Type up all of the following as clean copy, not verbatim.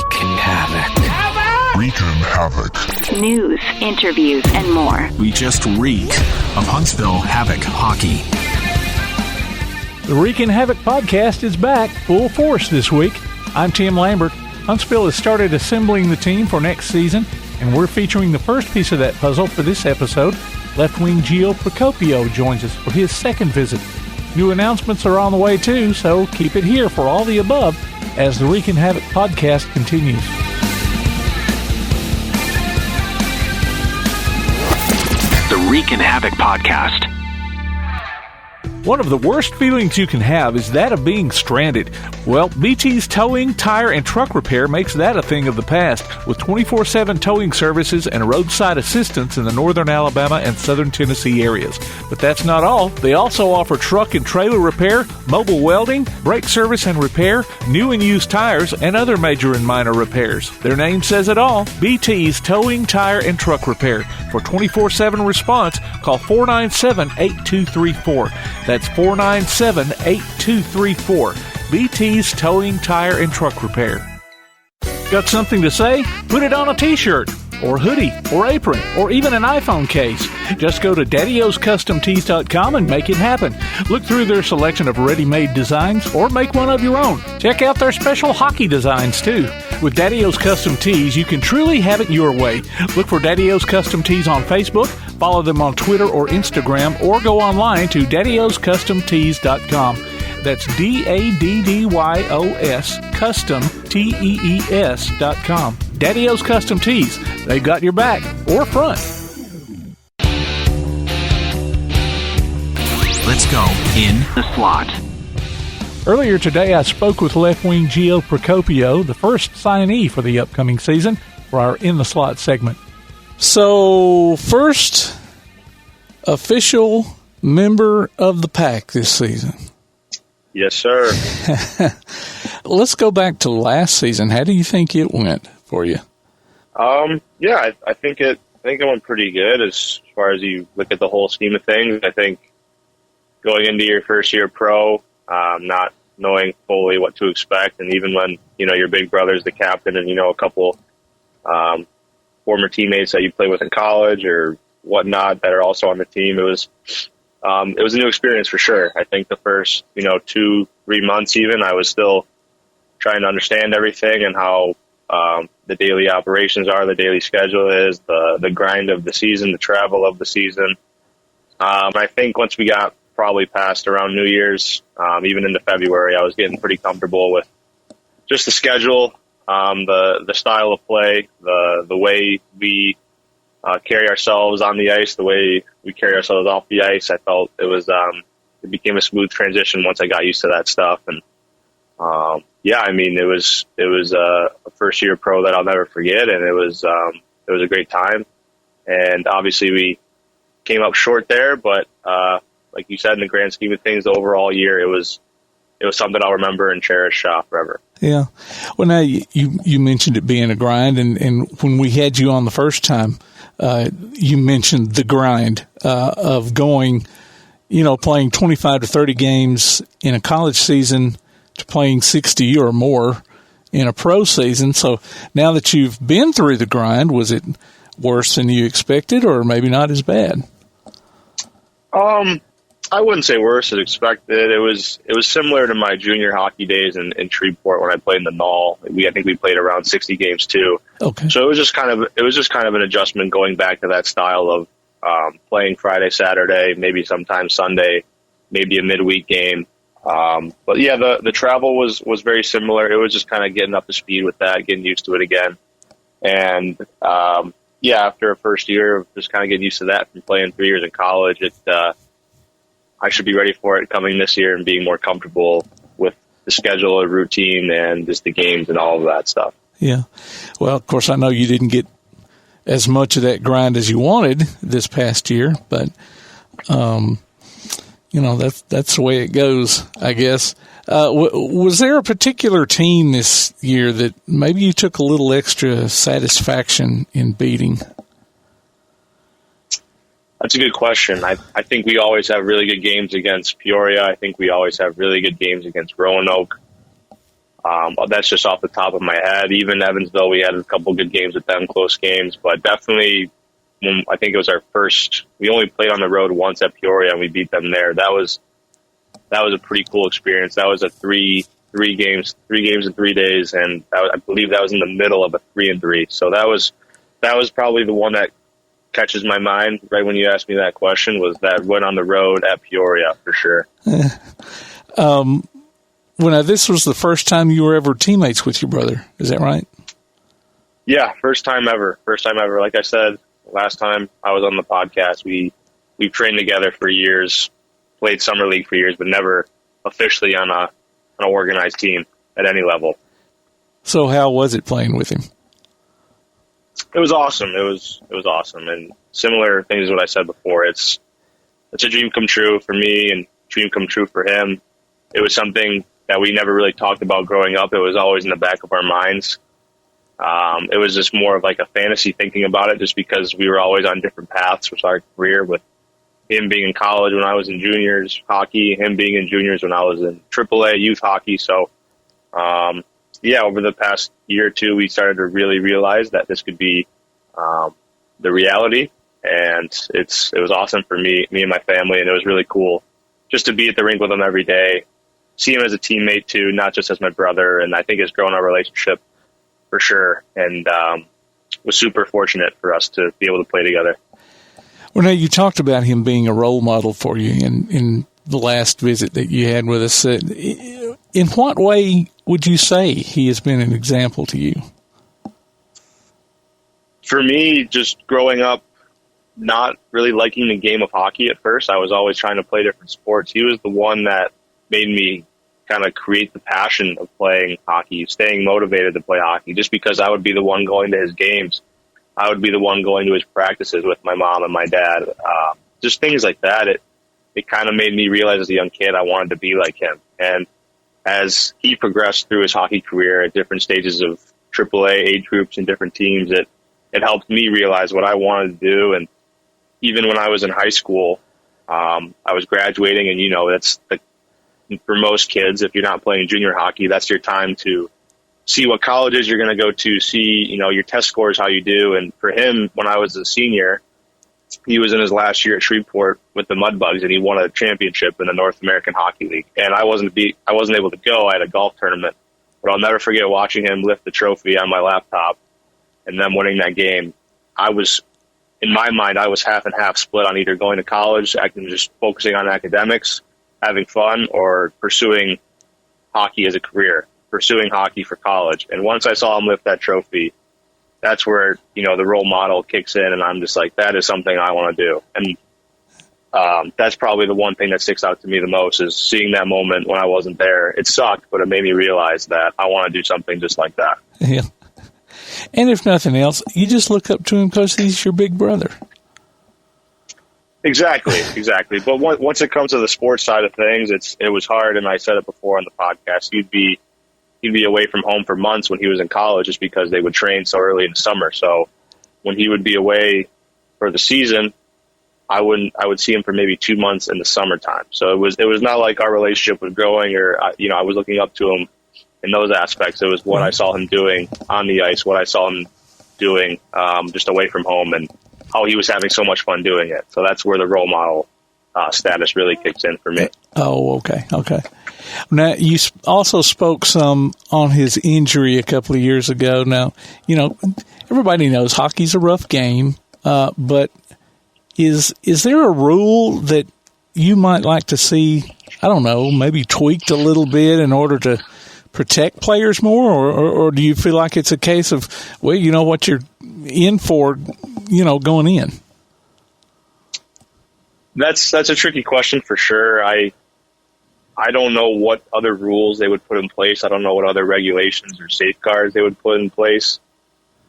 Reekin Havoc. Reekin Havoc. News, interviews, and more. We just reek of Huntsville Havoc hockey. The Reekin Havoc podcast is back full force this week. I'm Tim Lambert. Huntsville has started assembling the team for next season, and we're featuring the first piece of that puzzle for this episode. Left wing Gio Procopio joins us for his second visit. New announcements are on the way too, so keep it here for all the above as the Reekin Havoc podcast continues. The Reekin Havoc podcast. One of the worst feelings you can have is that of being stranded. Well, BT's Towing, Tire, and Truck Repair makes that a thing of the past, with 24/7 towing services and roadside assistance in the northern Alabama and southern Tennessee areas. But that's not all. They also offer truck and trailer repair, mobile welding, brake service and repair, new and used tires, and other major and minor repairs. Their name says it all, BT's Towing, Tire, and Truck Repair. For 24/7 response, call 497-8234. That's 497-8234. BT's Towing, Tire, and Truck Repair. Got something to say? Put it on a t-shirt, or hoodie, or apron, or even an iPhone case. Just go to daddyoscustomtees.com and make it happen. Look through their selection of ready-made designs, or make one of your own. Check out their special hockey designs, too. With Daddy O's Custom Tees, you can truly have it your way. Look for Daddy O's Custom Tees on Facebook, follow them on Twitter or Instagram, or go online to daddyoscustomtees.com. That's DADDYOS Custom TEES.com. Daddy O's Custom Tees. They've got your back or front. Let's go in the slot. Earlier today, I spoke with left wing Gio Procopio, the first signee for the upcoming season, for our In the Slot segment. So, first official member of the pack this season. Yes, sir. Let's go back to last season. How do you think it went for you? Yeah, I think it went pretty good as far as you look at the whole scheme of things. I think going into your first year pro, not knowing fully what to expect, and even when your big brother's the captain, and a couple former teammates that you play with in college or whatnot that are also on the team, it was a new experience for sure. I think the first 2-3 months even, I was still trying to understand everything and how the daily operations are, the daily schedule is, the grind of the season, the travel of the season. I think once we got probably past around New Year's, even into February, I was getting pretty comfortable with just the schedule, the style of play, the way we carry ourselves on the ice, the way we carry ourselves off the ice. I felt it became a smooth transition once I got used to that stuff. And yeah, I mean, it was a first year pro that I'll never forget, and it was a great time. And obviously we came up short there, but like you said, in the grand scheme of things, the overall year, it was something I'll remember and cherish forever. Yeah. Well, now you mentioned it being a grind, and when we had you on the first time, you mentioned the grind of going, playing 25 to 30 games in a college season to playing 60 or more in a pro season. So now that you've been through the grind, was it worse than you expected, or maybe not as bad? I wouldn't say worse as expected. It was similar to my junior hockey days in Shreveport when I played in the Null. I think we played around 60 games too. Okay. So it was just kind of an adjustment going back to that style of playing Friday, Saturday, maybe sometimes Sunday, maybe a midweek game. But yeah, the travel was very similar. It was just kind of getting up to speed with that, getting used to it again. And yeah, after a first year of just kind of getting used to that from playing 3 years in college, I should be ready for it coming this year and being more comfortable with the schedule and routine and just the games and all of that stuff. Yeah. Well, of course, I know you didn't get as much of that grind as you wanted this past year, but, that's the way it goes, I guess. Was there a particular team this year that maybe you took a little extra satisfaction in beating? That's a good question. I think we always have really good games against Peoria. I think we always have really good games against Roanoke. That's just off the top of my head. Even Evansville, we had a couple good games with them, close games, but definitely when I think it was our first, we only played on the road once at Peoria and we beat them there. That was a pretty cool experience. That was a three games in 3 days. And I believe that was in the middle of a 3-3. So that was probably the one that catches my mind right when you asked me that question, was that win on the road at Peoria for sure. This was the first time you were ever teammates with your brother. Is that right? Yeah. First time ever. Like I said, last time I was on the podcast, we've trained together for years, played summer league for years, but never officially on an organized team at any level. So how was it playing with him? It was awesome. It was awesome. And similar things to what I said before, it's a dream come true for me and dream come true for him. It was something that we never really talked about growing up. It was always in the back of our minds. It was just more of like a fantasy thinking about it, just because we were always on different paths with our career, with him being in college when I was in juniors hockey, him being in juniors when I was in AAA youth hockey. So, over the past year or two, we started to really realize that this could be the reality. And it was awesome for me and my family. And it was really cool just to be at the rink with him every day, see him as a teammate too, not just as my brother. And I think it's grown our relationship for sure. And was super fortunate for us to be able to play together. Well, now you talked about him being a role model for you in the last visit that you had with us. In what way would you say he has been an example to you? For me, just growing up, not really liking the game of hockey at first. I was always trying to play different sports. He was the one that made me kind of create the passion of playing hockey, staying motivated to play hockey, just because I would be the one going to his games. I would be the one going to his practices with my mom and my dad. Just things like that. It kind of made me realize as a young kid I wanted to be like him. And as he progressed through his hockey career at different stages of AAA age groups and different teams, it helped me realize what I wanted to do. And even when I was in high school, I was graduating, and that's for most kids, if you're not playing junior hockey, that's your time to see what colleges you're going to go to, see, your test scores, how you do. And for him, when I was a senior, he was in his last year at Shreveport with the Mudbugs, and he won a championship in the North American Hockey League. And I wasn't able to go. I had a golf tournament, but I'll never forget watching him lift the trophy on my laptop and then winning that game. In my mind, I was half and half split on either going to college, just focusing on academics, having fun, or pursuing hockey as a career, pursuing hockey for college. And once I saw him lift that trophy, that's where, the role model kicks in, and I'm just like, that is something I want to do. And that's probably the one thing that sticks out to me the most, is seeing that moment when I wasn't there. It sucked, but it made me realize that I want to do something just like that. Yeah. And if nothing else, you just look up to him because he's your big brother. Exactly. But once it comes to the sports side of things, it was hard, and I said it before on the podcast. He'd be away from home for months when he was in college, just because they would train so early in the summer. So when he would be away for the season, I would see him for maybe 2 months in the summertime. So it was not like our relationship was growing, or I was looking up to him in those aspects. It was what I saw him doing on the ice, what I saw him doing just away from home, and how he was having so much fun doing it. So that's where the role model status really kicks in for me. Oh, okay. Now, you also spoke some on his injury a couple of years ago. Now, everybody knows hockey's a rough game, but is there a rule that you might like to see, I don't know, maybe tweaked a little bit in order to protect players more, or do you feel like it's a case of, well, you know what you're in for, going in? That's a tricky question for sure. I don't know what other rules they would put in place. I don't know what other regulations or safeguards they would put in place.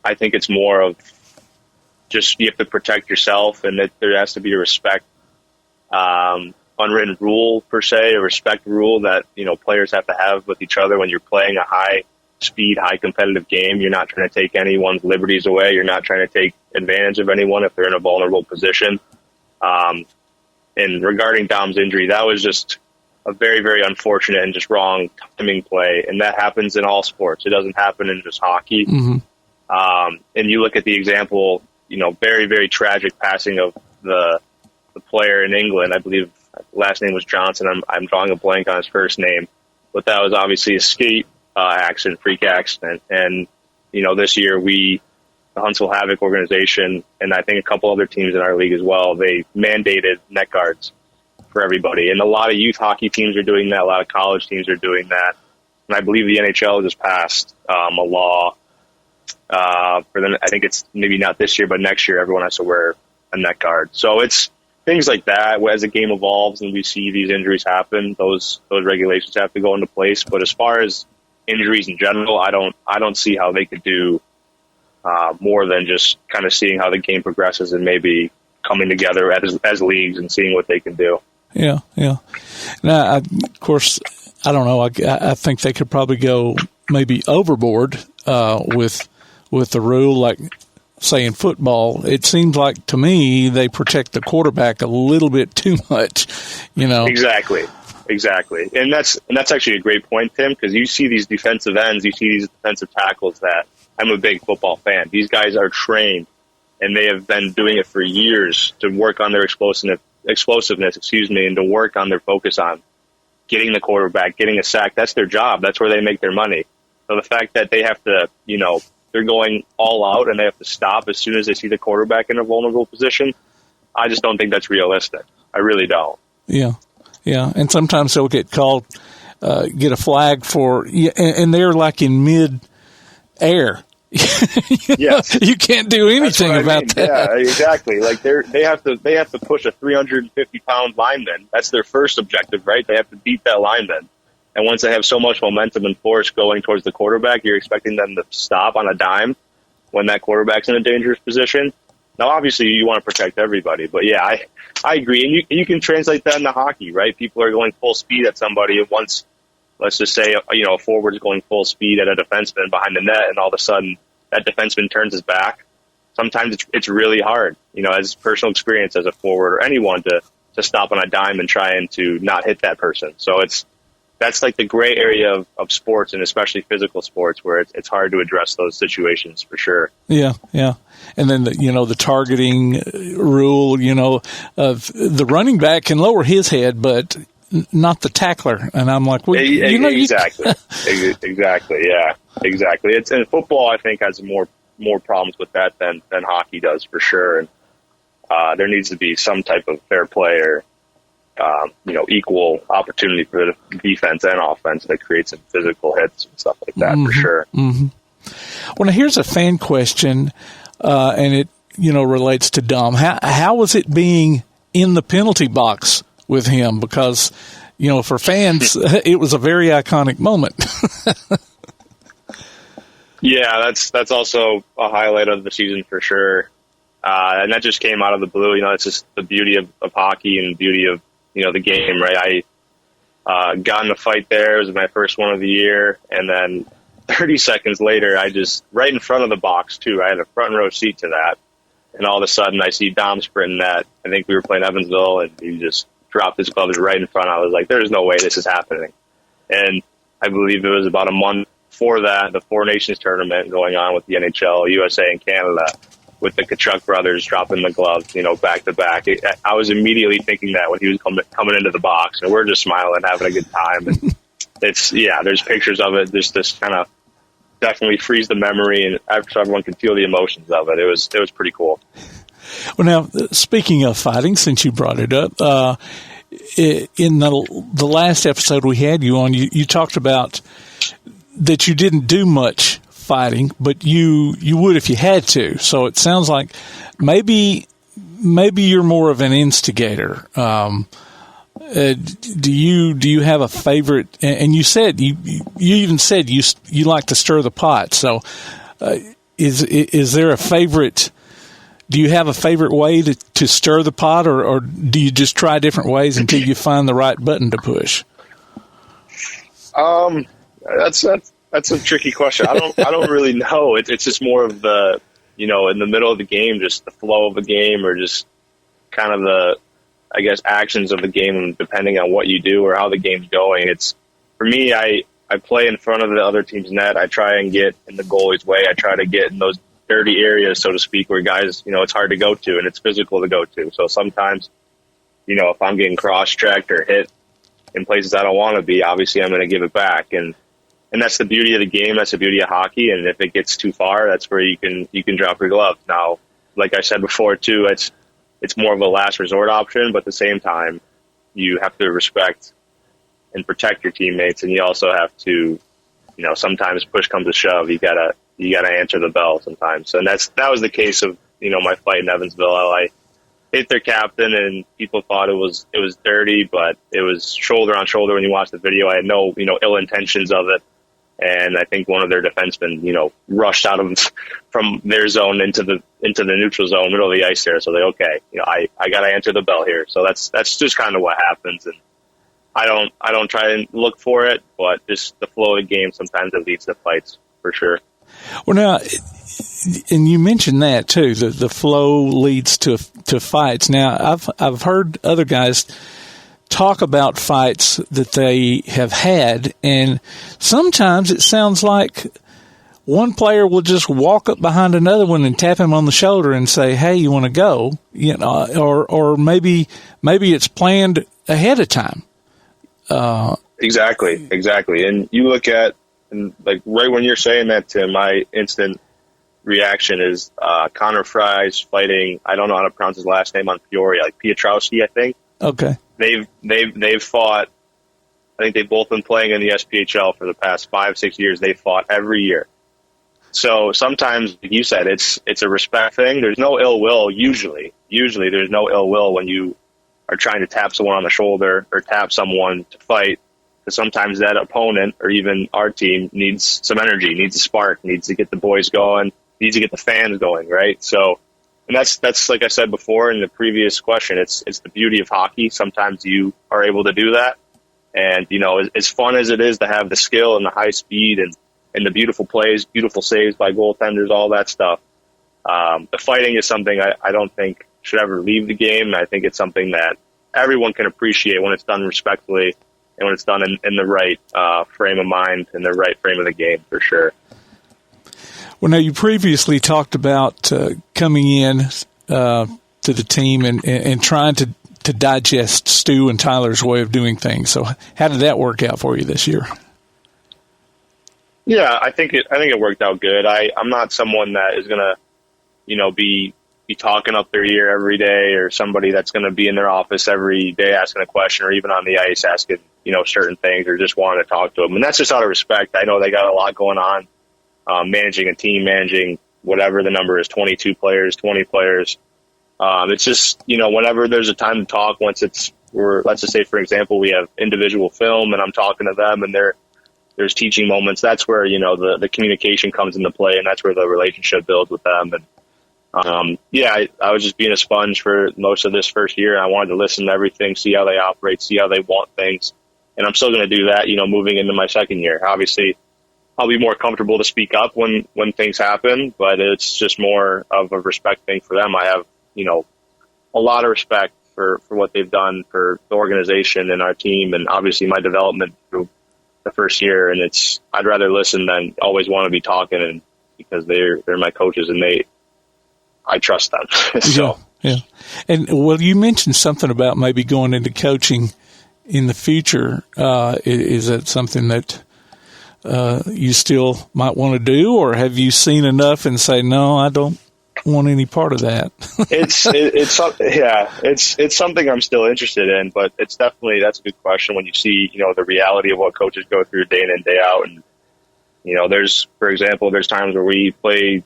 I think it's more of just you have to protect yourself, and that there has to be a respect, unwritten rule per se, a respect rule that players have to have with each other when you're playing a high speed, high competitive game. You're not trying to take anyone's liberties away. You're not trying to take advantage of anyone if they're in a vulnerable position. And regarding Dom's injury, that was just a very, very unfortunate and just wrong timing play. And that happens in all sports. It doesn't happen in just hockey. Mm-hmm. And you look at the example, very, very tragic passing of the player in England. I believe last name was Johnson. I'm drawing a blank on his first name, but that was obviously a skate accident, freak accident. And, this year the Huntsville Havoc organization, and I think a couple other teams in our league as well, they mandated neck guards for everybody. And a lot of youth hockey teams are doing that. A lot of college teams are doing that. And I believe the NHL just passed a law for them. I think it's maybe not this year, but next year everyone has to wear a neck guard. So it's things like that. As the game evolves and we see these injuries happen, those regulations have to go into place. But as far as injuries in general, I don't see how they could do more than just kind of seeing how the game progresses and maybe coming together as leagues and seeing what they can do. Yeah. Now, of course, I don't know. I think they could probably go maybe overboard with the rule, like say in football. It seems like to me they protect the quarterback a little bit too much. Exactly, and that's actually a great point, Tim, because you see these defensive ends, you see these defensive tackles that I'm a big football fan. These guys are trained, and they have been doing it for years to work on their explosiveness, and to work on their focus on getting the quarterback, getting a sack. That's their job. That's where they make their money. So the fact that they have to, they're going all out and they have to stop as soon as they see the quarterback in a vulnerable position, I just don't think that's realistic. I really don't. Yeah. And sometimes they'll get called, get a flag for, and they're like in mid-air. Yes. You can't do anything about that. Yeah, exactly. Like they have to push a 350-pound lineman. That's their first objective, right? They have to beat that lineman. And once they have so much momentum and force going towards the quarterback, you're expecting them to stop on a dime when that quarterback's in a dangerous position. Now, obviously, you want to protect everybody, but yeah, I agree. And you can translate that into hockey, right? People are going full speed at somebody, and once, let's just say, a forward is going full speed at a defenseman behind the net, and all of a sudden that defenseman turns his back. Sometimes it's really hard, as personal experience as a forward or anyone to stop on a dime and trying to not hit that person. So that's like the gray area of sports, and especially physical sports, where it's hard to address those situations for sure. Yeah. And then the targeting rule, of the running back can lower his head, but not the tackler. And I'm like, well, exactly, yeah, exactly. It's in football, I think, has more problems with that than hockey does for sure. And there needs to be some type of fair play or equal opportunity for the defense and offense that creates some physical hits and stuff like that for sure. Mm-hmm. Well, now here's a fan question, and it relates to Dom. How was it being in the penalty box with him? Because for fans, it was a very iconic moment. Yeah, that's also a highlight of the season for sure, and that just came out of the blue. It's just the beauty of hockey and the beauty of the game, right? I got in a fight there. It was my first one of the year, and then 30 seconds later, right in front of the box, too. I had a front row seat to that. And all of a sudden, I see Dom sprinting that. I think we were playing Evansville, and he just dropped his gloves right in front. I was like, there's no way this is happening. And I believe it was about a month before that, the Four Nations tournament going on with the NHL, USA, and Canada, with the Kachuk brothers dropping the gloves, back to back. I was immediately thinking that when he was coming into the box, and we're just smiling, having a good time. And there's pictures of it. There's this kind of definitely freeze the memory, and so everyone can feel the emotions of it. It was pretty cool. Well, now, speaking of fighting, since you brought it up, in the last episode we had you on, you talked about that you didn't do much fighting, but you would if you had to. So it sounds like maybe you're more of an instigator. Do you have a favorite? And you said you even said you like to stir the pot. So is there a favorite? Do you have a favorite way to stir the pot, or do you just try different ways until you find the right button to push? That's a tricky question. I don't really know. It's just more of the, in the middle of the game, just the flow of the game, or just kind of I guess, actions of the game, depending on what you do or how the game's going. For me, I play in front of the other team's net. I try and get in the goalie's way. I try to get in those dirty areas, so to speak, where guys, it's hard to go to and it's physical to go to. So sometimes, if I'm getting cross-checked or hit in places I don't want to be, obviously I'm going to give it back. And that's the beauty of the game. That's the beauty of hockey. And if it gets too far, that's where you can drop your glove. Now, like I said before, too, it's more of a last resort option, but at the same time, you have to respect and protect your teammates, and you also have to, sometimes push comes to shove. You gotta answer the bell sometimes. And that was the case of, my fight in Evansville. I hit their captain, and people thought it was dirty, but it was shoulder on shoulder when you watch the video. I had no, ill intentions of it. And I think one of their defensemen, rushed out from their zone into the neutral zone, middle of the ice there. So okay, I got to answer the bell here. So that's just kind of what happens. And I don't try and look for it, but just the flow of the game, sometimes it leads to fights for sure. Well, now, and you mentioned that too, the flow leads to fights. Now, I've heard other guys talk about fights that they have had, and sometimes it sounds like one player will just walk up behind another one and tap him on the shoulder and say, "Hey, you want to go?" Or maybe it's planned ahead of time. Exactly. And you look at, and like right when you're saying that, Tim, my instant reaction is Connor Fry's fighting. I don't know how to pronounce his last name on Peoria, like Piotrowski, I think. Okay. They've fought. I think they've both been playing in the SPHL for the past 5-6 years. They fought every year. So sometimes, like you said, it's a respect thing. There's no ill will. Usually there's no ill will when you are trying to tap someone on the shoulder or tap someone to fight. Because sometimes that opponent or even our team needs some energy, needs a spark, needs to get the boys going, needs to get the fans going, right? So. And that's like I said before in the previous question, it's the beauty of hockey. Sometimes you are able to do that. And, as fun as it is to have the skill and the high speed and the beautiful plays, beautiful saves by goaltenders, all that stuff, the fighting is something I don't think should ever leave the game. And I think it's something that everyone can appreciate when it's done respectfully and when it's done in the right frame of mind and the right frame of the game, for sure. Well, now, you previously talked about coming in to the team and trying to digest Stu and Tyler's way of doing things. So how did that work out for you this year? Yeah, I think it worked out good. I'm not someone that is going to, be talking up their ear every day, or somebody that's going to be in their office every day asking a question, or even on the ice asking, certain things, or just wanting to talk to them. And that's just out of respect. I know they got a lot going on. Managing a team, managing whatever the number is, 22 players, 20 players. It's just, whenever there's a time to talk, let's just say, for example, we have individual film and I'm talking to them and there's teaching moments. That's where, the communication comes into play, and that's where the relationship builds with them. And, I was just being a sponge for most of this first year. I wanted to listen to everything, see how they operate, see how they want things. And I'm still going to do that, moving into my second year. Obviously, I'll be more comfortable to speak up when things happen, but it's just more of a respect thing for them. I have, a lot of respect for what they've done for the organization and our team, and obviously my development through the first year. And I'd rather listen than always want to be talking, and because they're my coaches and I trust them. So. Yeah. And well, you mentioned something about maybe going into coaching in the future. Is that something that you still might want to do, or have you seen enough and say, no, I don't want any part of that? It's something I'm still interested in, but that's a good question when you see, the reality of what coaches go through day in and day out. And, there's times where we play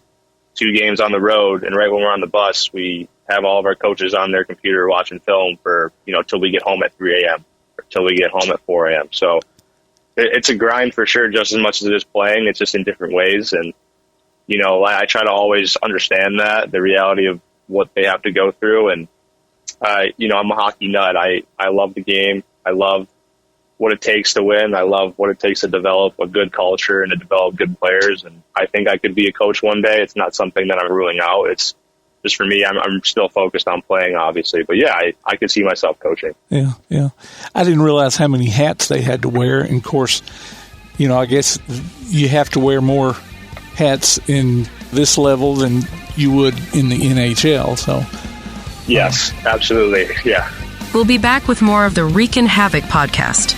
2 games on the road, and right when we're on the bus, we have all of our coaches on their computer watching film for, till we get home at 3 a.m. or till we get home at 4 a.m. So it's a grind for sure, just as much as it is playing. It's just in different ways. And, I try to always understand the reality of what they have to go through. And, I'm a hockey nut. I love the game. I love what it takes to win. I love what it takes to develop a good culture and to develop good players. And I think I could be a coach one day. It's not something that I'm ruling out. It's just for me, I'm still focused on playing, obviously. But yeah, I could see myself coaching. Yeah. I didn't realize how many hats they had to wear. And of course, I guess you have to wear more hats in this level than you would in the NHL. So, yes, absolutely. Yeah. We'll be back with more of the Reekin Havoc podcast.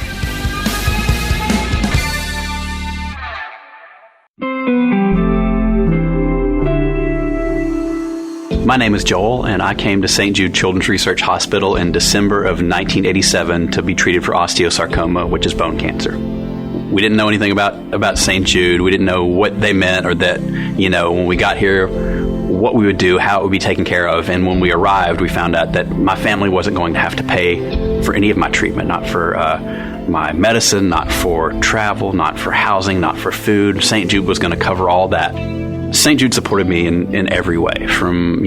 My name is Joel, and I came to St. Jude Children's Research Hospital in December of 1987 to be treated for osteosarcoma, which is bone cancer. We didn't know anything about St. Jude. We didn't know what they meant, or that, when we got here, what we would do, how it would be taken care of. And when we arrived, we found out that my family wasn't going to have to pay for any of my treatment, not for my medicine, not for travel, not for housing, not for food. St. Jude was going to cover all that. St. Jude supported me in every way, from,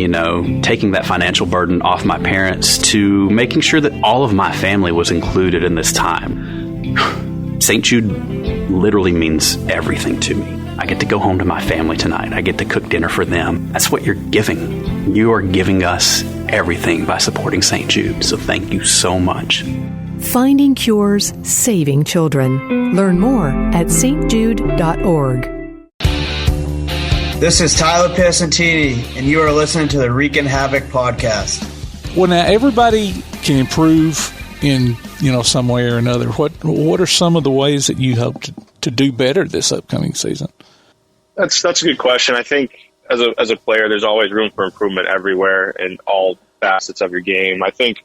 taking that financial burden off my parents to making sure that all of my family was included in this time. St. Jude literally means everything to me. I get to go home to my family tonight. I get to cook dinner for them. That's what you're giving. You are giving us everything by supporting St. Jude. So thank you so much. Finding cures, saving children. Learn more at stjude.org. This is Tyler Piacentini, and you are listening to the Reekin Havoc podcast. Well, now everybody can improve in some way or another. What are some of the ways that you hope to do better this upcoming season? That's a good question. I think as a player, there's always room for improvement everywhere in all facets of your game. I think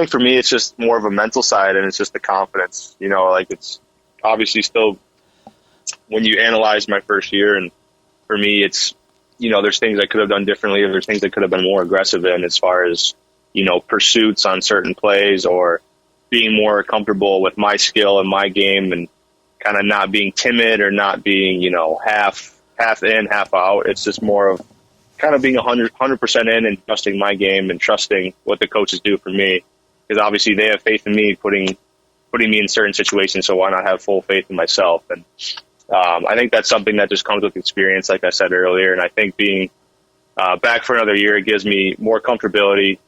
for me, it's just more of a mental side, and it's just the confidence. It's obviously still when you analyze my first year, and for me, it's there's things I could have done differently, or there's things I could have been more aggressive in as far as pursuits on certain plays, or being more comfortable with my skill and my game, and kind of not being timid or not being half in, half out. It's just more of kind of being 100% in and trusting my game and trusting what the coaches do for me, because obviously they have faith in me, putting me in certain situations. So why not have full faith in myself? And I think that's something that just comes with experience, like I said earlier. And I think being back for another year, it gives me more comfortability,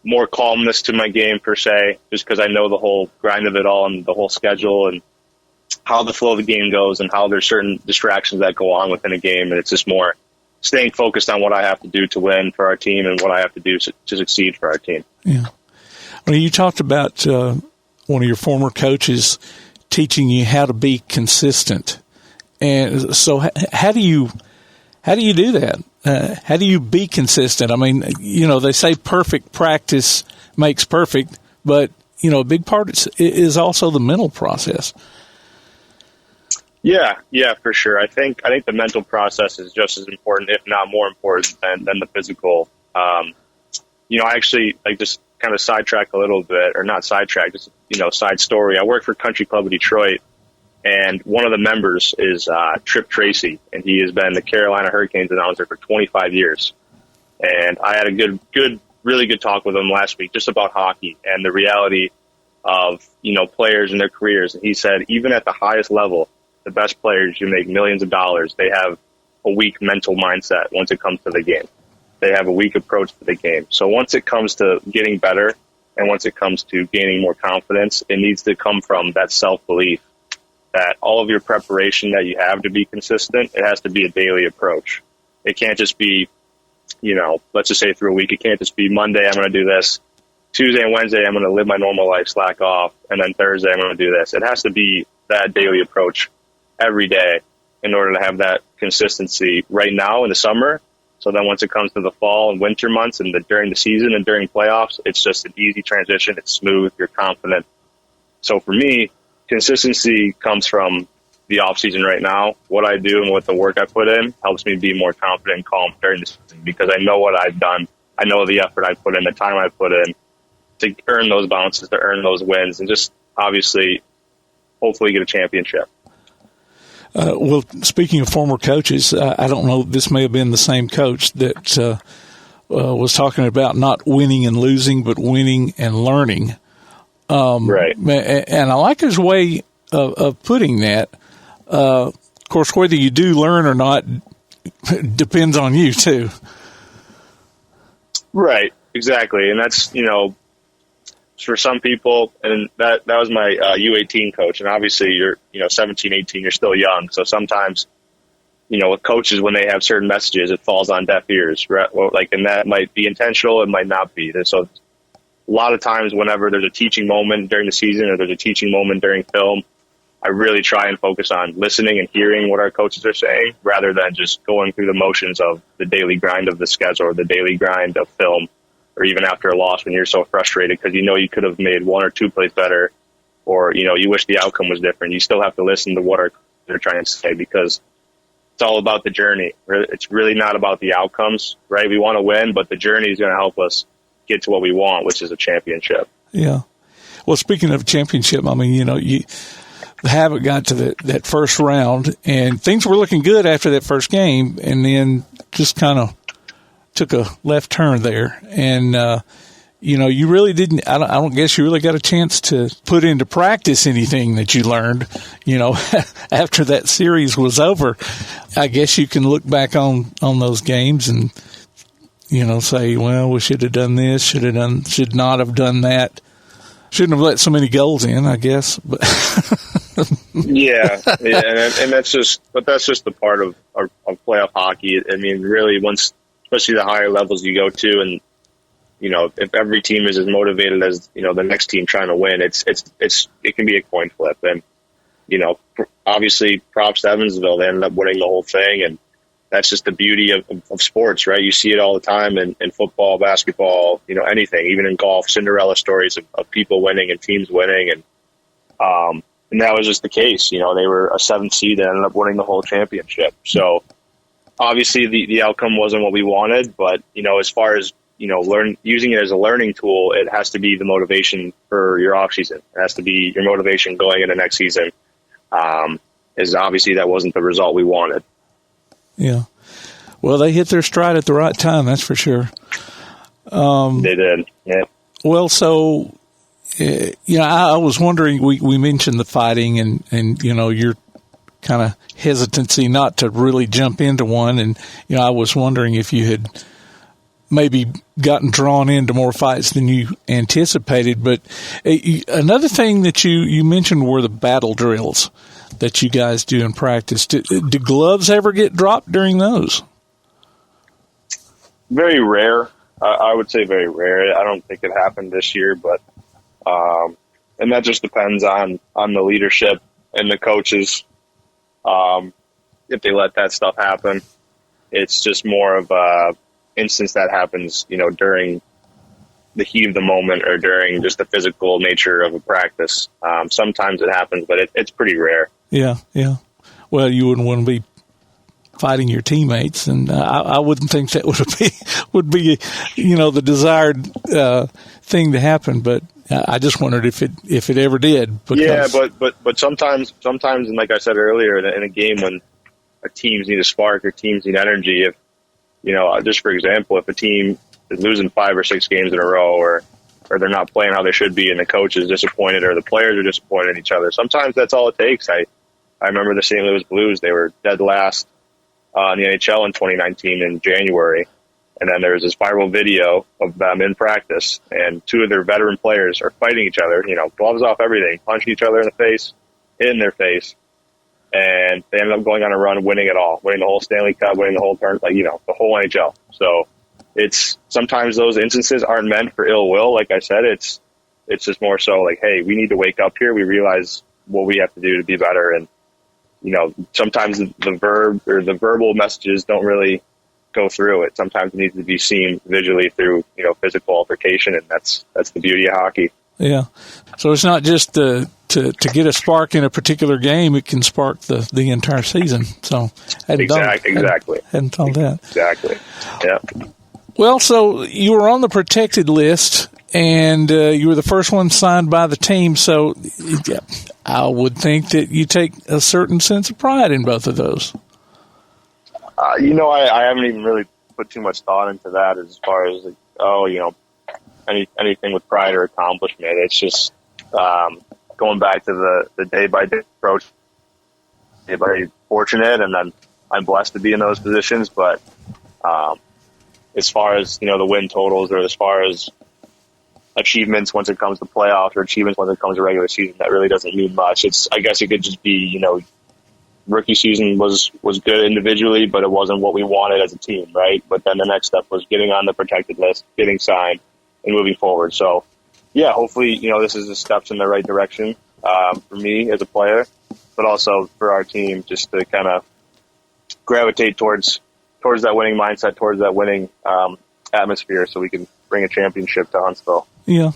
more calmness to my game per se, just because I know the whole grind of it all and the whole schedule and how the flow of the game goes and how there's certain distractions that go on within a game. And it's just more staying focused on what I have to do to win for our team and what I have to do to succeed for our team. Yeah. Well, you talked about one of your former coaches teaching you how to be consistent. And so how do you do that? How do you be consistent? I mean, they say perfect practice makes perfect, but, a big part is also the mental process. Yeah, for sure. I think the mental process is just as important, if not more important than the physical. I actually just kind of sidetrack a little bit, or not sidetrack, just, side story. I work for Country Club of Detroit, and one of the members is Trip Tracy, and he has been the Carolina Hurricanes announcer for 25 years. And I had a really good talk with him last week just about hockey and the reality of, players and their careers. And he said, even at the highest level, the best players who make millions of dollars, they have a weak mental mindset once it comes to the game. They have a weak approach to the game. So once it comes to getting better and once it comes to gaining more confidence, it needs to come from that self-belief that all of your preparation that you have to be consistent, it has to be a daily approach. It can't just be, let's just say through a week, it can't just be Monday, I'm going to do this. Tuesday and Wednesday, I'm going to live my normal life, slack off. And then Thursday, I'm going to do this. It has to be that daily approach every day in order to have that consistency right now in the summer. So then once it comes to the fall and winter months and during the season and during playoffs, it's just an easy transition. It's smooth. You're confident. So for me, consistency comes from the off season right now. What I do and what the work I put in helps me be more confident and calm during the season, because I know what I've done. I know the effort I put in, the time I put in to earn those bounces, to earn those wins, and just obviously hopefully get a championship. Well, speaking of former coaches, I don't know, this may have been the same coach that was talking about not winning and losing, but winning and learning. Right. And I like his way of putting that. Of course, whether you do learn or not depends on you too. Right, exactly. And that's, for some people, and that was my U18 coach. And obviously you're, 17, 18, you're still young. So sometimes, with coaches, when they have certain messages, it falls on deaf ears, right? Well, and that might be intentional, it might not be. And so a lot of times whenever there's a teaching moment during the season or there's a teaching moment during film, I really try and focus on listening and hearing what our coaches are saying rather than just going through the motions of the daily grind of the schedule or the daily grind of film, or even after a loss when you're so frustrated because you could have made one or two plays better, or, you wish the outcome was different. You still have to listen to what they're trying to say because it's all about the journey. It's really not about the outcomes, right? We want to win, but the journey is going to help us get to what we want, which is a championship. Yeah. Well, speaking of championship, I mean, Havoc got to that first round, and things were looking good after that first game, and then just kind of took a left turn there. And, you really didn't, I don't guess you really got a chance to put into practice anything that you learned, after that series was over. I guess you can look back on those games and, say, well, we should have done this, should not have done that. Shouldn't have let so many goals in, I guess. But yeah, and that's just the part of playoff hockey. I mean, really, especially the higher levels you go to, and if every team is as motivated as the next team trying to win, it can be a coin flip. And obviously, props to Evansville, they ended up winning the whole thing, and that's just the beauty of sports, right? You see it all the time in football, basketball, anything, even in golf, Cinderella stories of people winning and teams winning. And that was just the case. They were a 7th seed and ended up winning the whole championship. So obviously the outcome wasn't what we wanted, but, as far as, using it as a learning tool, it has to be the motivation for your off season. It has to be your motivation going into next season. Is obviously that wasn't the result we wanted. Yeah. Well, they hit their stride at the right time, that's for sure. They did, yeah. Well, so, I was wondering, we mentioned the fighting and your kind of hesitancy not to really jump into one. And, I was wondering if you had maybe gotten drawn into more fights than you anticipated. But another thing that you mentioned were the battle drills that you guys do in practice. Do gloves ever get dropped during those? Very rare. I would say very rare. I don't think it happened this year, but and that just depends on the leadership and the coaches. If they let that stuff happen, it's just more of a instance that happens, during the heat of the moment or during just the physical nature of a practice. Sometimes it happens, but it's pretty rare. Yeah. Well, you wouldn't want to be fighting your teammates, and I wouldn't think that would be the desired thing to happen. But I just wondered if it ever did. Yeah, but sometimes, and like I said earlier, in a game when teams need a spark or teams need energy, if just for example, if a team is losing 5 or 6 games in a row, or they're not playing how they should be, and the coach is disappointed, or the players are disappointed in each other, sometimes that's all it takes. I remember the St. Louis Blues; they were dead last in the NHL in 2019 in January, and then there was this viral video of them in practice, and 2 of their veteran players are fighting each other, gloves off, everything, punching each other in their face, and they ended up going on a run, winning it all, winning the whole Stanley Cup, winning the whole turn, the whole NHL. So it's sometimes those instances aren't meant for ill will. Like I said, it's just more so like, hey, we need to wake up here. We realize what we have to do to be better, and sometimes the verb or the verbal messages don't really go through it. Sometimes it needs to be seen visually through, physical altercation, and that's the beauty of hockey. Yeah. So it's not just to get a spark in a particular game; it can spark the entire season. So exactly. Hadn't thought that. Exactly. Yeah. Well, so you were on the protected list, and you were the first one signed by the team. So I would think that you take a certain sense of pride in both of those. I haven't even really put too much thought into that as far as anything with pride or accomplishment. It's just going back to the day-by-day approach. Very fortunate, and then I'm blessed to be in those positions. But as far as, the win totals, or as far as achievements once it comes to playoffs, or achievements once it comes to regular season, that really doesn't mean much. I guess it could just be, rookie season was good individually, but it wasn't what we wanted as a team, right? But then the next step was getting on the protected list, getting signed, and moving forward. So, yeah, hopefully, this is the steps in the right direction for me as a player, but also for our team, just to kind of gravitate towards that winning mindset, towards that winning atmosphere, so we can bring a championship to Huntsville. Yeah.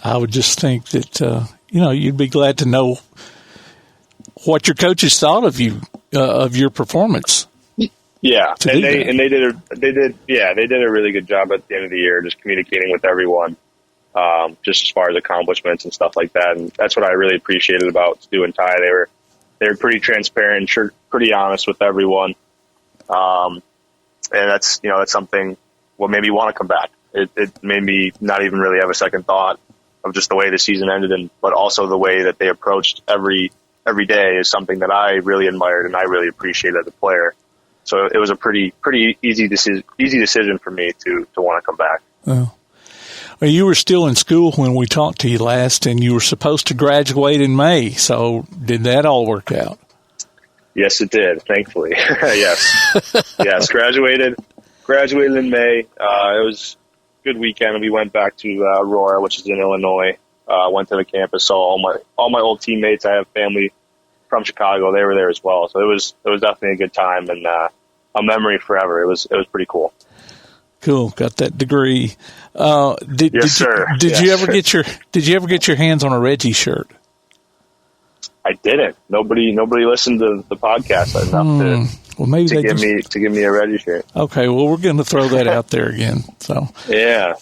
I would just think that, you'd be glad to know what your coaches thought of you, of your performance. Yeah, and they did a really good job at the end of the year, just communicating with everyone, just as far as accomplishments and stuff like that. And that's what I really appreciated about Stu and Ty. They were pretty transparent, pretty honest with everyone, and that's something what made me want to come back. It made me not even really have a second thought of just the way the season ended, but also the way that they approached every day is something that I really admired and I really appreciated as a player. So it was a pretty easy decision for me to want to come back. Oh. Well, you were still in school when we talked to you last, and you were supposed to graduate in May. So did that all work out? Yes, it did. Thankfully, yes. Graduated in May. It was a good weekend. We went back to Aurora, which is in Illinois. Went to the campus, saw all my old teammates. I have family from Chicago. They were there as well, so it was definitely a good time and a memory forever. It was pretty cool. Cool. Got that degree. Sir. Did you ever get your hands on a Reggie shirt? I didn't. Nobody listened to the podcast enough to give me a Reggie shirt. Okay, well, we're going to throw that out there again. So yeah.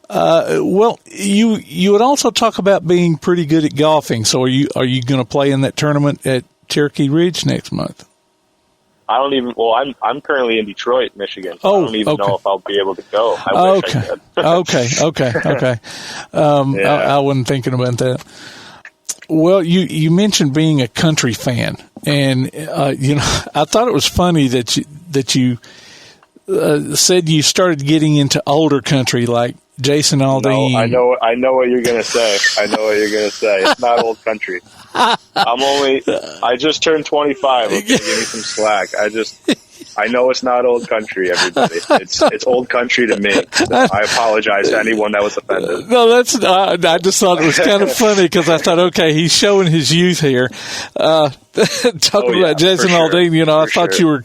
Well, you would also talk about being pretty good at golfing. So are you going to play in that tournament at Cherokee Ridge next month? I don't even. Well, I'm currently in Detroit, Michigan. So I don't even know if I'll be able to go. I wish I could. Okay. I wasn't thinking about that. Well, you mentioned being a country fan, and I thought it was funny that you said you started getting into older country like Jason Aldean. No, I know what you're gonna say. It's not old country. I just turned 25. Okay, give me some slack. I know it's not old country, everybody. It's old country to me. So I apologize to anyone that was offended. No, I just thought it was kind of funny because I thought, okay, he's showing his youth here. Talking about Jason Aldean, I thought you were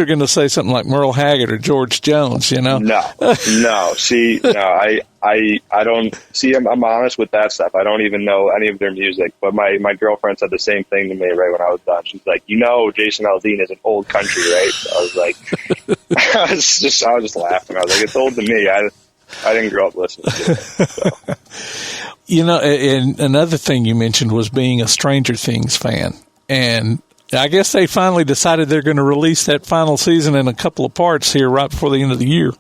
going to say something like Merle Haggard or George Jones, No. See, I don't see. I'm honest with that stuff. I don't even know any of their music. But my girlfriend said the same thing to me right when I was done. She's like, Jason Aldean is an old country, right? So I was like, I was just laughing. I was like, it's old to me. I didn't grow up listening to it. So. And another thing you mentioned was being a Stranger Things fan, and I guess they finally decided they're going to release that final season in a couple of parts here right before the end of the year.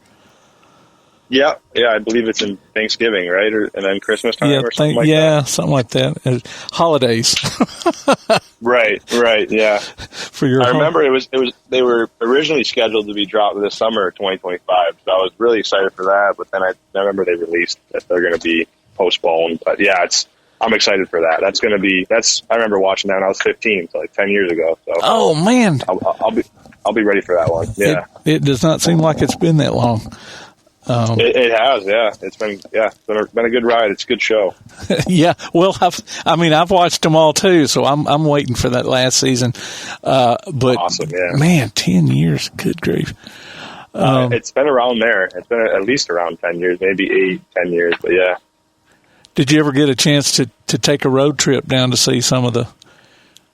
Yeah, I believe it's in Thanksgiving, right, and then Christmas time or something like that. Yeah, something like that. Holidays. Right, yeah. I remember it was they were originally scheduled to be dropped this summer of 2025, so I was really excited for that. But then I remember they released that they're going to be postponed. But yeah, I'm excited for that. I remember watching that when I was 15, so like 10 years ago. So oh man, I'll be ready for that one. Yeah, it does not seem like it's been that long. It has, yeah. It's been a good ride. It's a good show. Yeah, well, I've watched them all too, so I'm waiting for that last season. But awesome, yeah. Man, 10 years, good grief. It's been around there. It's been at least around 10 years, maybe 10 years, but yeah. Did you ever get a chance to take a road trip down to see some of the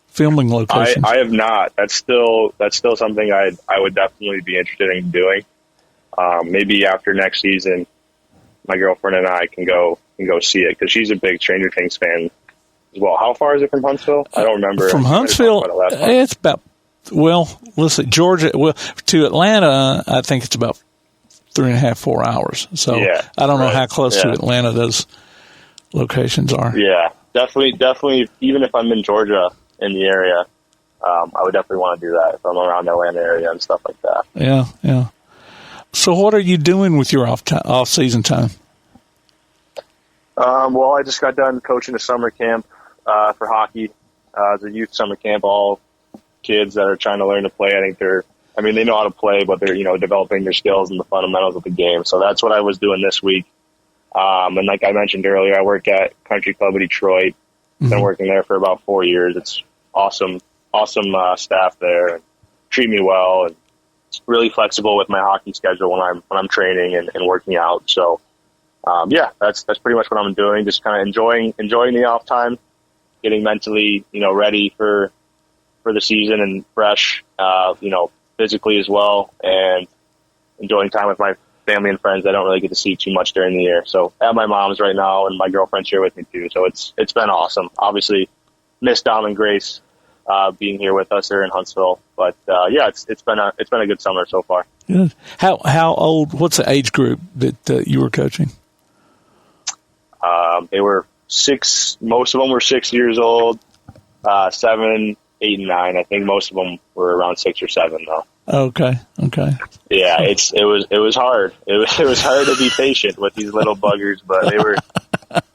filming locations? I have not. That's still something I would definitely be interested in doing. Maybe after next season, my girlfriend and I can go see it because she's a big Stranger Things fan as well. How far is it from Huntsville? I don't remember. From Huntsville, it's about Georgia. Well, to Atlanta, I think it's about 3.5, 4 hours. So yeah, I don't know how close to Atlanta those locations are. Yeah, definitely. Even if I'm in Georgia in the area, I would definitely want to do that if I'm around the Atlanta area and stuff like that. Yeah. So what are you doing with your off-season time? Well, I just got done coaching a summer camp for hockey. It's a youth summer camp, all kids that are trying to learn to play. They know how to play, but they're, developing their skills and the fundamentals of the game. So that's what I was doing this week. And like I mentioned earlier, I work at Country Club of Detroit. Been working there for about 4 years. It's awesome staff there, and treat me well, and it's really flexible with my hockey schedule when I'm training and working out. So, that's pretty much what I'm doing. Just kind of enjoying the off time, getting mentally, ready for the season and fresh, physically as well, and enjoying time with my family and friends I don't really get to see too much during the year. So at my mom's right now, and my girlfriend's here with me too. So it's been awesome. Obviously, miss Dom and Grace being here with us here in Huntsville, but it's been a good summer so far. Good. How old? What's the age group that you were coaching? They were 6. Most of them were 6 years old. 7, 8, and 9. I think most of them were around 6 or 7 though. Okay. Yeah, it was hard. It was hard to be patient with these little buggers, but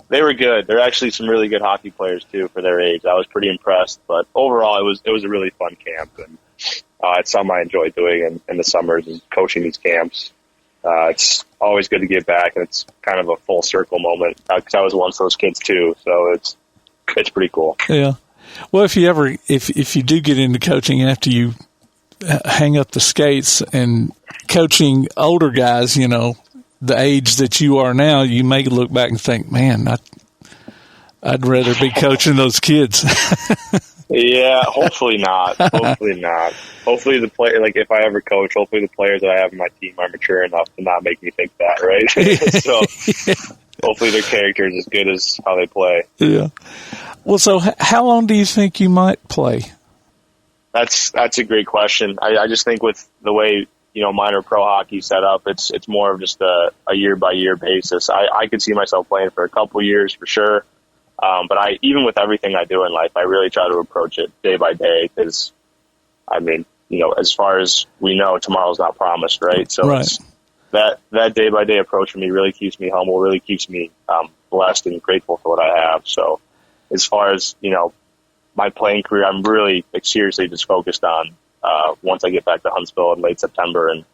they were good. They're actually some really good hockey players too for their age. I was pretty impressed, but overall it was a really fun camp, and it's something I enjoy doing in the summers, is coaching these camps. It's always good to get back, and it's kind of a full circle moment because I was once those kids too. So it's pretty cool. Yeah. Well, if you do get into coaching after you hang up the skates and coaching older guys, the age that you are now, you may look back and think, man, I'd rather be coaching those kids. Yeah, hopefully not. Hopefully the player, like if I ever coach, hopefully the players that I have in my team are mature enough to not make me think that, right? So hopefully their character is as good as how they play. Yeah. Well, so how long do you think you might play? That's a great question. I just think with the way, minor pro hockey set up, it's more of just a year by year basis. I could see myself playing for a couple years for sure. But even with everything I do in life, I really try to approach it day by day because, as far as we know, tomorrow's not promised, right? So right. It's that day by day approach for me really keeps me humble, really keeps me blessed and grateful for what I have. So as far as, my playing career, I'm really seriously just focused on once I get back to Huntsville in late September and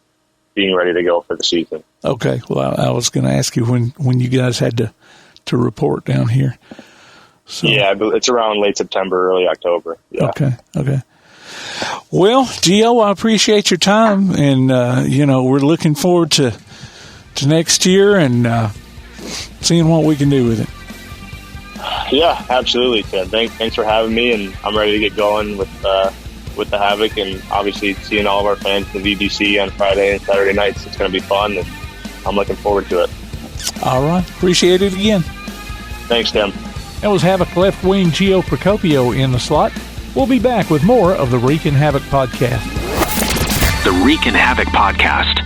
being ready to go for the season. Okay. Well, I was going to ask you when you guys had to report down here. So. Yeah, it's around late September, early October. Yeah. Okay. Well, Gio, I appreciate your time, and we're looking forward to next year and seeing what we can do with it. Yeah, absolutely, Tim. Thanks for having me, and I'm ready to get going with the Havoc, and obviously seeing all of our fans in the VBC on Friday and Saturday nights. It's going to be fun, and I'm looking forward to it. All right. Appreciate it again. Thanks, Tim. That was Havoc left wing Gio Procopio in the slot. We'll be back with more of the Reekin Havoc podcast. The Reekin Havoc podcast.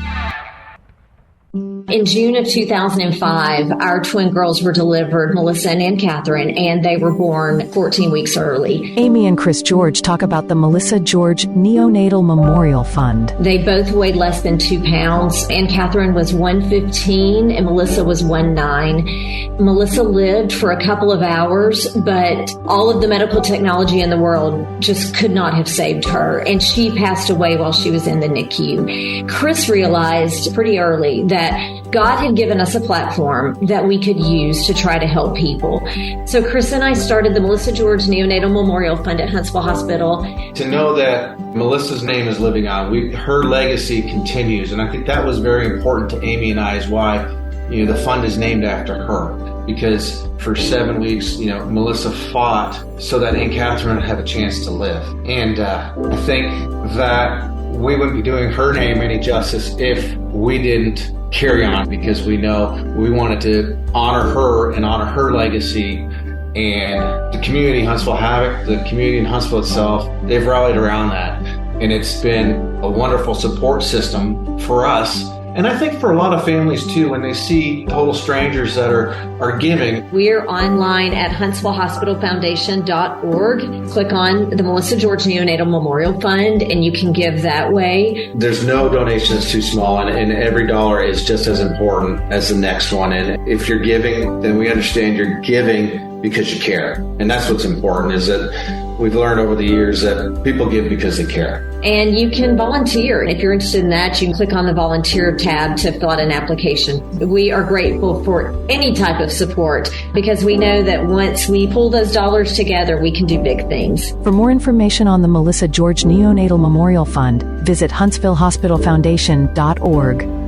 In June of 2005, our twin girls were delivered, Melissa and Catherine, and they were born 14 weeks early. Amy and Chris George talk about the Melissa George Neonatal Memorial Fund. They both weighed less than 2 pounds, and Catherine was 115 and Melissa was 1'9". Melissa lived for a couple of hours, but all of the medical technology in the world just could not have saved her, and she passed away while she was in the NICU. Chris realized pretty early that God had given us a platform that we could use to try to help people. So Chris and I started the Melissa George Neonatal Memorial Fund at Huntsville Hospital. To know that Melissa's name is living on, her legacy continues. And I think that was very important to Amy and I, is why, the fund is named after her. Because for 7 weeks, Melissa fought so that Aunt Catherine would have a chance to live. And I think that we wouldn't be doing her name any justice if we didn't carry on, because we know we wanted to honor her and honor her legacy. And the community, Huntsville Havoc, the community in Huntsville itself, they've rallied around that. And it's been a wonderful support system for us And I think for a lot of families too, when they see total strangers that are giving. We're online at HuntsvilleHospitalFoundation.org. Click on the Melissa George Neonatal Memorial Fund and you can give that way. There's no donation that's too small, and every dollar is just as important as the next one. And if you're giving, then we understand you're giving because you care. And that's what's important, is that we've learned over the years that people give because they care. And you can volunteer. If you're interested in that, you can click on the volunteer tab to fill out an application. We are grateful for any type of support because we know that once we pull those dollars together, we can do big things. For more information on the Melissa George Neonatal Memorial Fund, visit HuntsvilleHospitalFoundation.org.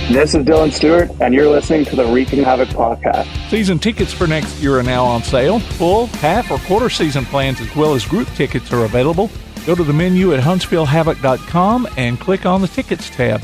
This is Dylan Stewart, and you're listening to the Reekin Havoc podcast. Season tickets for next year are now on sale. Full, half, or quarter season plans as well as group tickets are available. Go to the menu at HuntsvilleHavoc.com and click on the Tickets tab.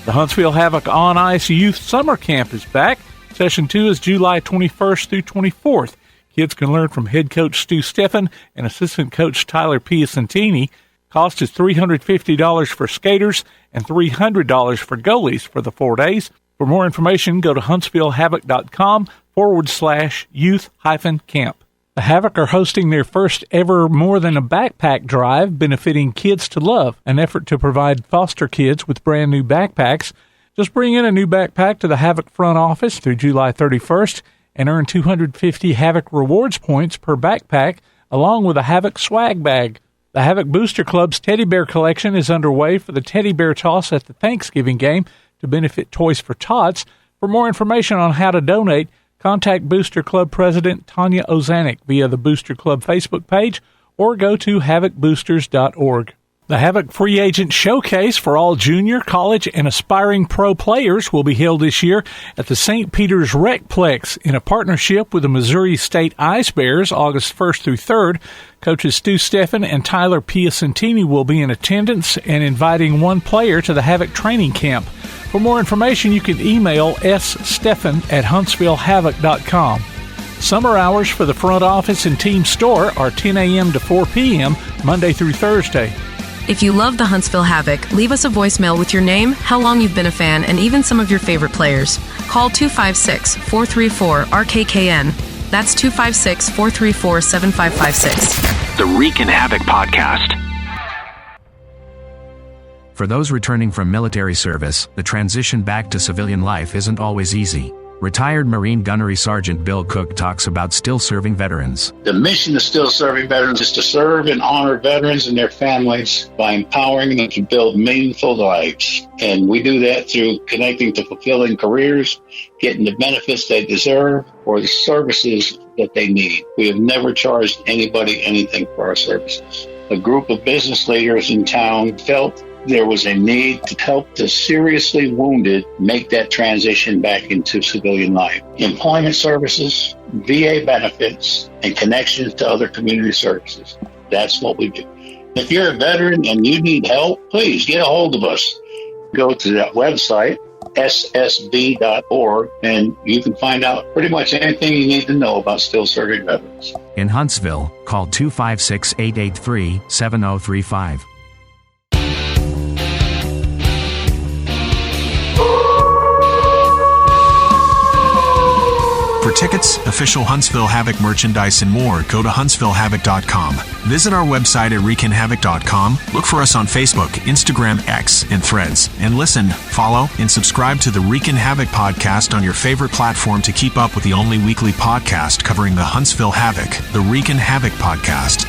The Huntsville Havoc On Ice Youth Summer Camp is back. Session 2 is July 21st through 24th. Kids can learn from head coach Stu Steffen and assistant coach Tyler Piacentini. Cost is $350 for skaters and $300 for goalies for the 4 days. For more information, go to HuntsvilleHavoc.com/youth-camp. The Havoc are hosting their first ever More Than a Backpack drive benefiting Kids to Love, an effort to provide foster kids with brand new backpacks. Just bring in a new backpack to the Havoc front office through July 31st and earn 250 Havoc rewards points per backpack, along with a Havoc swag bag. The Havoc Booster Club's teddy bear collection is underway for the teddy bear toss at the Thanksgiving game to benefit Toys for Tots. For more information on how to donate, contact Booster Club President Tanya Ozanek via the Booster Club Facebook page or go to havocboosters.org. The Havoc Free Agent Showcase for all junior, college, and aspiring pro players will be held this year at the St. Peter's Recplex in a partnership with the Missouri State Ice Bears, August 1st through 3rd. Coaches Stu Steffen and Tyler Piacentini will be in attendance and inviting one player to the Havoc training camp. For more information, you can email ssteffen@huntsvillehavoc.com. Summer hours for the front office and team store are 10 a.m. to 4 p.m., Monday through Thursday. If you love the Huntsville Havoc, leave us a voicemail with your name, how long you've been a fan, and even some of your favorite players. Call 256-434-RKKN. That's 256-434-7556. The Reekin Havoc Podcast. For those returning from military service, the transition back to civilian life isn't always easy. Retired Marine Gunnery Sergeant Bill Cook talks about still serving veterans. The mission of still serving veterans is to serve and honor veterans and their families by empowering them to build meaningful lives. And we do that through connecting to fulfilling careers, getting the benefits they deserve, or the services that they need. We have never charged anybody anything for our services. A group of business leaders in town felt there was a need to help the seriously wounded make that transition back into civilian life. Employment services, VA benefits, and connections to other community services. That's what we do. If you're a veteran and you need help, please get a hold of us. Go to that website, ssb.org, and you can find out pretty much anything you need to know about still serving veterans. In Huntsville, call 256-883-7035. For tickets, official Huntsville Havoc merchandise, and more, go to HuntsvilleHavoc.com. Visit our website at ReekinHavoc.com. Look for us on Facebook, Instagram, X, and Threads. And listen, follow, and subscribe to the Reekin Havoc podcast on your favorite platform to keep up with the only weekly podcast covering the Huntsville Havoc, the Reekin Havoc podcast.